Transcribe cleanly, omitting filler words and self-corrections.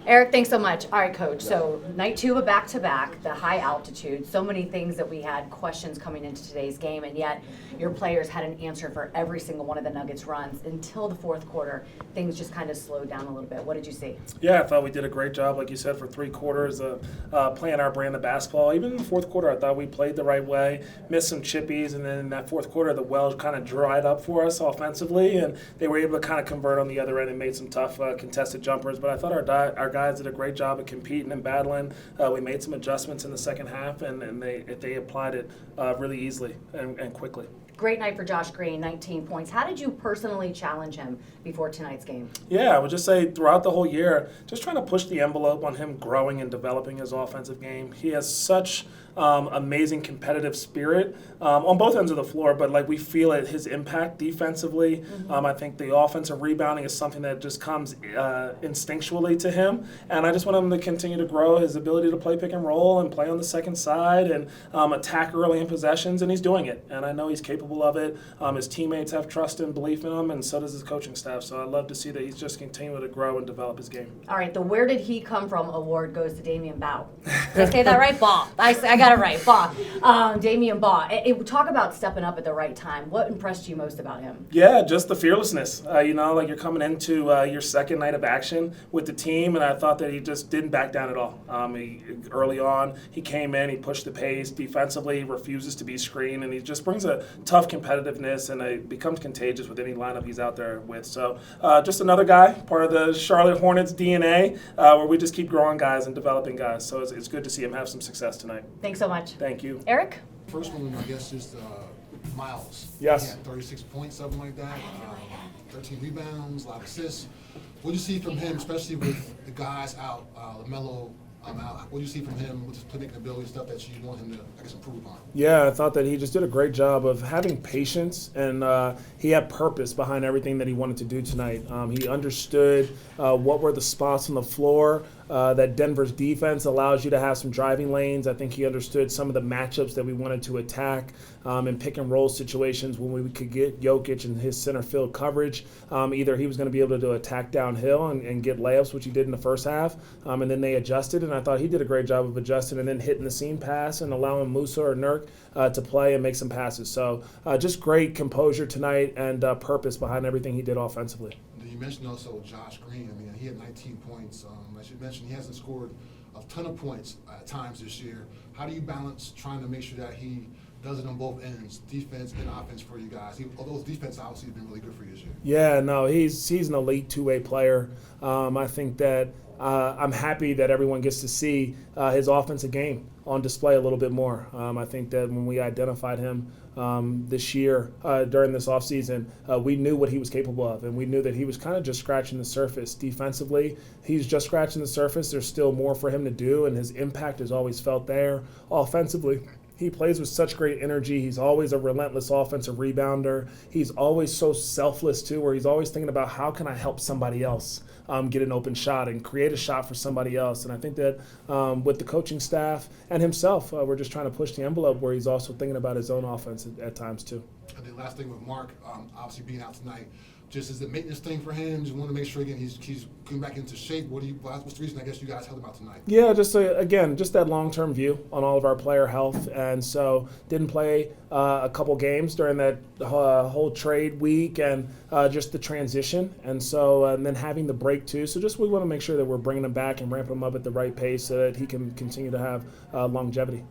Eric, thanks so much. All right, Coach. So night 2 of back-to-back, the high altitude, so many things that we had questions coming into today's game, and yet your players had an answer for every single one of the Nuggets runs until the fourth quarter. Things just kind of slowed down a little bit. What did you see? Yeah, I thought we did a great job, like you said, for 3 quarters of playing our brand of basketball. Even in the fourth quarter, I thought we played the right way, missed some chippies, and then in that fourth quarter, the well kind of dried up for us offensively, and they were able to kind of convert on the other end and made some tough contested jumpers. But I thought our guys did a great job of competing and battling. We made some adjustments in the second half, and they applied it really easily and quickly. Great night for Josh Green, 19 points. How did you personally challenge him before tonight's game? Yeah, I would just say throughout the whole year, just trying to push the envelope on him growing and developing his offensive game. He has such amazing competitive spirit on both ends of the floor, but like we feel it, his impact defensively. I think the offensive rebounding is something that just comes instinctually to him, and I just want him to continue to grow his ability to play pick and roll and play on the second side and attack early in possessions, and he's doing it, and I know he's capable of it. His teammates have trust and belief in him, and so does his coaching staff, so I love to see that he's just continuing to grow and develop his game. All right, the Where Did He Come From award goes to Damian Baugh. Did I say that right? Baugh. I got it right. Baugh. Damian Baugh. Talk about stepping up at the right time. What impressed you most about him? Yeah, just the fearlessness. Like you're coming into your second night of action with the team, and I thought that he just didn't back down at all. Early on, he came in, he pushed the pace. Defensively, he refuses to be screened, and he just brings a tough competitiveness, and it becomes contagious with any lineup he's out there with. So just another guy, part of the Charlotte Hornets DNA, where we just keep growing guys and developing guys. So it's good to see him have some success tonight. Thanks so much. Thank you. Eric? First one, I guess, just Miles. Yes. He had 36 points, something like that. 13 rebounds, a lot of assists. What do you see from him, especially with the guys out, LaMelo out? What do you see from him with his playmaking ability, stuff that you want him to, I guess, improve on? Yeah, I thought that he just did a great job of having patience, and he had purpose behind everything that he wanted to do tonight. He understood what were the spots on the floor that Denver's defense allows you to have some driving lanes. I think he understood some of the matchups that we wanted to attack in pick and roll situations when we could get Jokic in his center field coverage. Either he was going to be able to attack downhill and get layups, which he did in the first half, and then they adjusted, and I thought he did a great job of adjusting and then hitting the seam pass and allowing Musa or Nurk to play and make some passes. So just great composure tonight and purpose behind everything he did offensively. You mentioned also Josh Green. I mean, he had 19 points. As you mentioned, he hasn't scored a ton of points at times this year. How do you balance trying to make sure that he does it on both ends, defense and offense for you guys? Although his defense obviously has been really good for you this year. Yeah, no, he's an elite two-way player. I think that I'm happy that everyone gets to see his offensive game on display a little bit more. I think that when we identified him this year during this offseason, we knew what he was capable of, and we knew that he was kind of just scratching the surface. Defensively, he's just scratching the surface. There's still more for him to do, and his impact is always felt there. Offensively, he plays with such great energy. He's always a relentless offensive rebounder. He's always so selfless, too, where he's always thinking about how can I help somebody else get an open shot and create a shot for somebody else. And I think that with the coaching staff and himself, we're just trying to push the envelope where he's also thinking about his own offense at times, too. And then last thing with Mark, obviously being out tonight, just as a maintenance thing for him, just want to make sure, again, he's coming back into shape. What's the reason, I guess, you guys held him out tonight? Yeah, just that long-term view on all of our player health. And so didn't play a couple games during that whole trade week and just the transition. And so and then having the break, too. So just we want to make sure that we're bringing him back and ramping him up at the right pace so that he can continue to have longevity.